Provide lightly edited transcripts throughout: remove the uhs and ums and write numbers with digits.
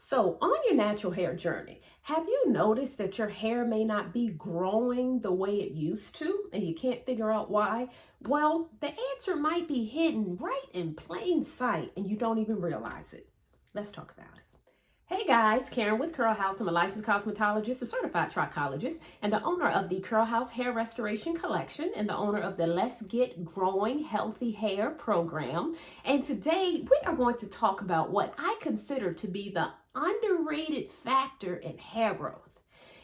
So, on your natural hair journey, have you noticed that your hair may not be growing the way it used to and you can't figure out why? Well, the answer might be hidden right in plain sight and you don't even realize it. Let's talk about it. Hey guys, Karen with Curl House. I'm a licensed cosmetologist, a certified trichologist, and the owner of the Curl House Hair Restoration Collection and the owner of the Let's Get Growing Healthy Hair program. And today we are going to talk about what I consider to be the underrated factor in hair growth,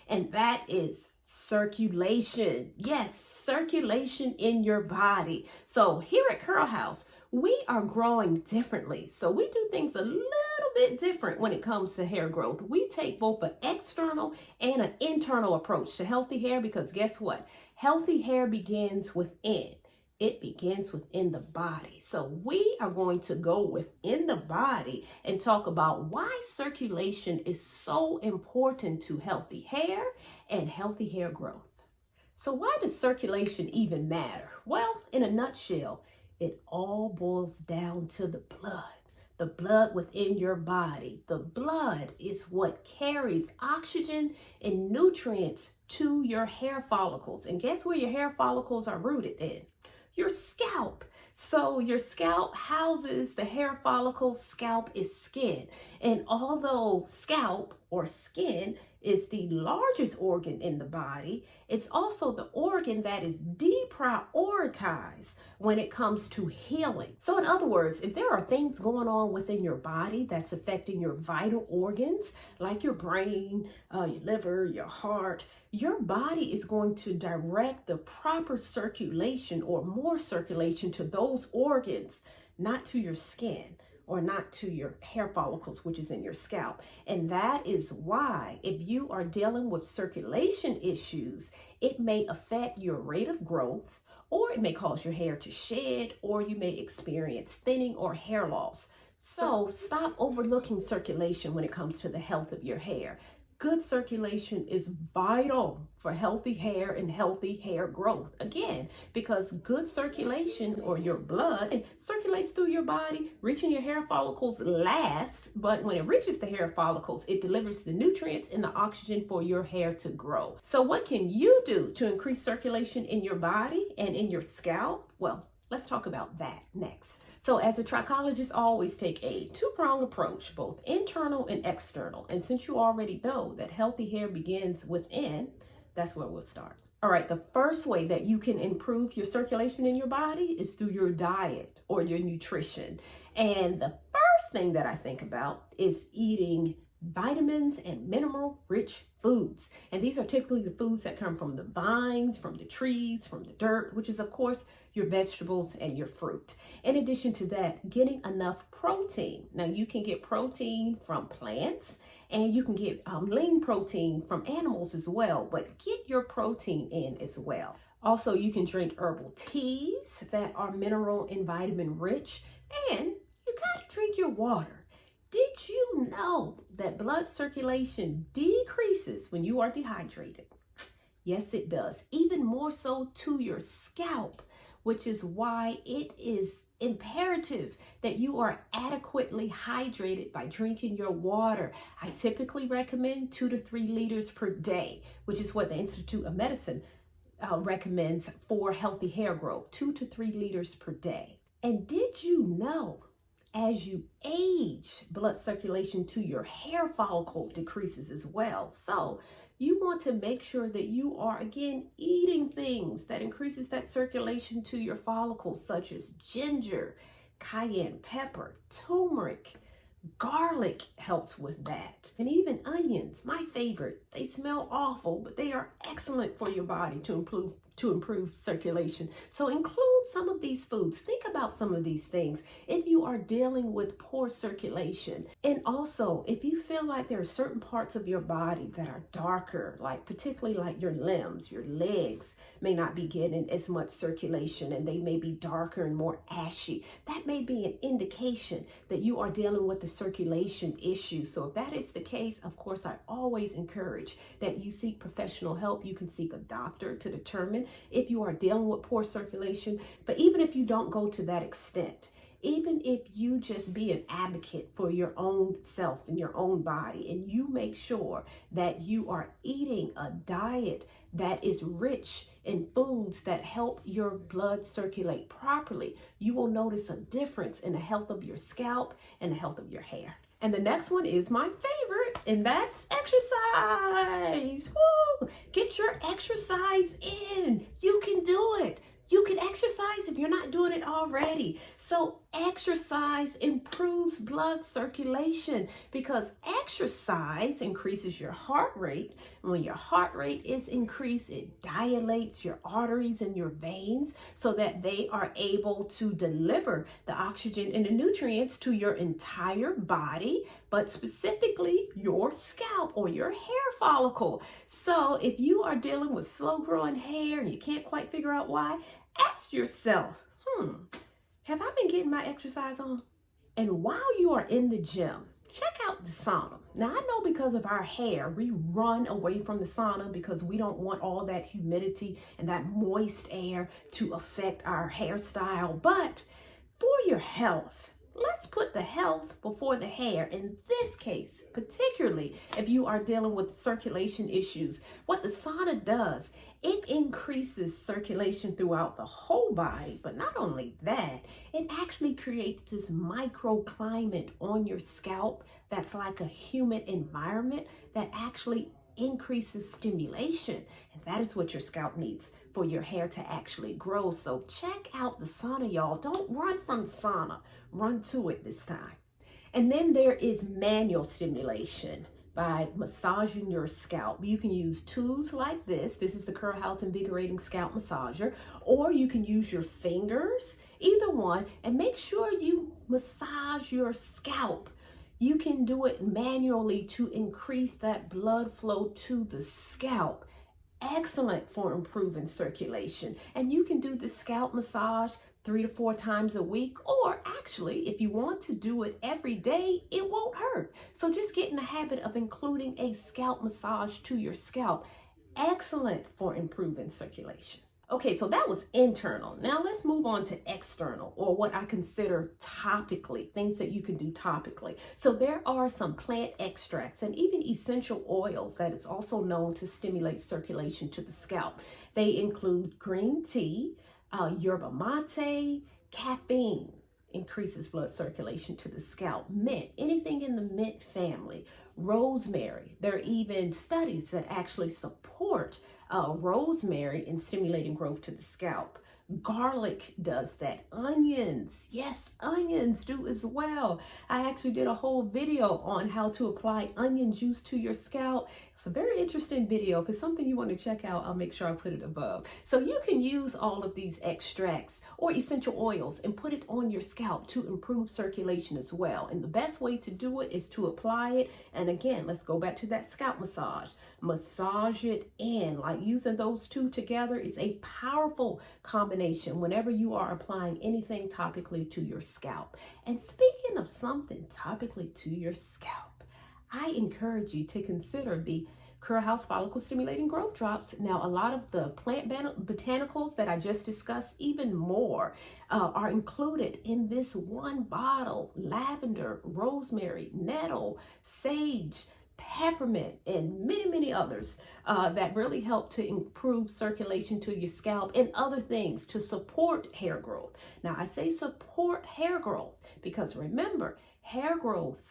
and that is circulation. Yes, circulation in your body. So here at Curl House, we are growing differently. So we do things a little bit different when it comes to hair growth. We take both an external and an internal approach to healthy hair because guess what? Healthy hair begins within. It begins within the body. So we are going to go within the body and talk about why circulation is so important to healthy hair and healthy hair growth. So why does circulation even matter? Well, in a nutshell, it all boils down to the blood within your body. The blood is what carries oxygen and nutrients to your hair follicles. And guess where your hair follicles are rooted in? Your scalp. So your scalp houses the hair follicles. Scalp is skin. And although scalp or skin is the largest organ in the body, it's also the organ that is deprioritized when it comes to healing. So in other words, if there are things going on within your body that's affecting your vital organs, like your brain, your liver, your heart, your body is going to direct the proper circulation or more circulation to those organs, not to your skin or not to your hair follicles, which is in your scalp. And that is why if you are dealing with circulation issues, it may affect your rate of growth, or it may cause your hair to shed, or you may experience thinning or hair loss. So stop overlooking circulation when it comes to the health of your hair. Good circulation is vital for healthy hair and healthy hair growth. Again, because good circulation or your blood circulates through your body, reaching your hair follicles last, but when it reaches the hair follicles, it delivers the nutrients and the oxygen for your hair to grow. So what can you do to increase circulation in your body and in your scalp? Well, let's talk about that next. So as a trichologist, I always take a two-pronged approach, both internal and external. And since you already know that healthy hair begins within, that's where we'll start. All right, the first way that you can improve your circulation in your body is through your diet or your nutrition. And the first thing that I think about is eating vitamins and mineral-rich foods. And these are typically the foods that come from the vines, from the trees, from the dirt, which is, of course, your vegetables and your fruit. In addition to that, getting enough protein. Now, you can get protein from plants and you can get lean protein from animals as well, but get your protein in as well. Also, you can drink herbal teas that are mineral and vitamin rich, and you gotta drink your water. Did you know that blood circulation decreases when you are dehydrated? Yes, it does. Even more so to your scalp, which is why it is imperative that you are adequately hydrated by drinking your water. I typically recommend 2 to 3 liters per day, which is what the Institute of Medicine recommends for healthy hair growth, 2 to 3 liters per day. And did you know as you age, blood circulation to your hair follicle decreases as well? So you want to make sure that you are, again, eating things that increases that circulation to your follicles, such as ginger, cayenne pepper, turmeric, garlic helps with that. And even onions, my favorite. They smell awful, but they are excellent for your body to improve circulation. So include some of these foods. Think about some of these things if you are dealing with poor circulation. And also, if you feel like there are certain parts of your body that are darker, like particularly like your limbs, your legs may not be getting as much circulation and they may be darker and more ashy, that may be an indication that you are dealing with the circulation issue. So if that is the case, of course, I always encourage that you seek professional help. You can seek a doctor to determine if you are dealing with poor circulation. But even if you don't go to that extent, even if you just be an advocate for your own self and your own body, and you make sure that you are eating a diet that is rich in foods that help your blood circulate properly, you will notice a difference in the health of your scalp and the health of your hair. And the next one is my favorite, and that's exercise. Woo! Get your exercise in. You can do it. You can exercise if you're not doing it already. So exercise improves blood circulation, because exercise increases your heart rate. And when your heart rate is increased, it dilates your arteries and your veins so that they are able to deliver the oxygen and the nutrients to your entire body, but specifically your scalp or your hair follicle. So if you are dealing with slow growing hair and you can't quite figure out why, ask yourself, have I been getting my exercise on? And while you are in the gym, check out the sauna. Now, I know because of our hair, we run away from the sauna because we don't want all that humidity and that moist air to affect our hairstyle. But for your health, let's put the health before the hair. In this case, particularly if you are dealing with circulation issues, what the sauna does, it increases circulation throughout the whole body. But not only that, it actually creates this microclimate on your scalp that's like a humid environment that actually increases stimulation. And that is what your scalp needs for your hair to actually grow. So check out the sauna, y'all. Don't run from the sauna. Run to it this time. And then there is manual stimulation by massaging your scalp. You can use tools like this. This is the Curl House Invigorating Scalp Massager, or you can use your fingers, either one, and make sure you massage your scalp. You can do it manually to increase that blood flow to the scalp. Excellent for improving circulation. And you can do the scalp massage 3 to 4 times a week, or actually, if you want to do it every day, it won't hurt. So just get in the habit of including a scalp massage to your scalp. Excellent for improving circulation. Okay, so that was internal. Now let's move on to external, or what I consider topically, things that you can do topically. So there are some plant extracts and even essential oils that it's also known to stimulate circulation to the scalp. They include green tea, yerba mate, caffeine increases blood circulation to the scalp, mint, anything in the mint family, rosemary. There are even studies that actually support rosemary in stimulating growth to the scalp. Garlic does that. Onions, yes, onions do as well. I actually did a whole video on how to apply onion juice to your scalp. It's a very interesting video. If it's something you want to check out, I'll make sure I put it above. So you can use all of these extracts or essential oils and put it on your scalp to improve circulation as well. And the best way to do it is to apply it. And again, let's go back to that scalp massage. Massage it in. Like using those two together is a powerful combination whenever you are applying anything topically to your scalp. And speaking of something topically to your scalp, I encourage you to consider the Curl House Follicle Stimulating Growth Drops. Now, a lot of the plant botanicals that I just discussed, even more, are included in this one bottle. Lavender, rosemary, nettle, sage, peppermint, and many, many others that really help to improve circulation to your scalp and other things to support hair growth. Now, I say support hair growth because remember, hair growth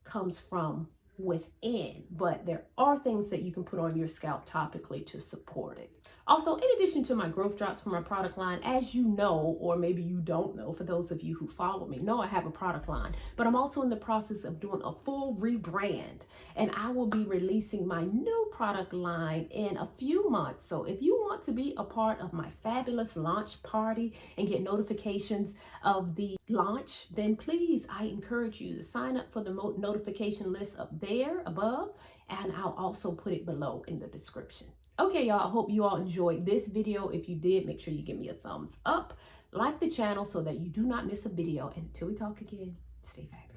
comes from within, but there are things that you can put on your scalp topically to support it. Also, in addition to my growth drops from my product line, as you know, or maybe you don't know, for those of you who follow me, know I have a product line, but I'm also in the process of doing a full rebrand, and I will be releasing my new product line in a few months. So if you want to be a part of my fabulous launch party and get notifications of the launch, then please, I encourage you to sign up for the notification list up there above, and I'll also put it below in the description. Okay, y'all, I hope you all enjoyed this video. If you did, make sure you give me a thumbs up, like the channel so that you do not miss a video. And until we talk again, stay fabulous.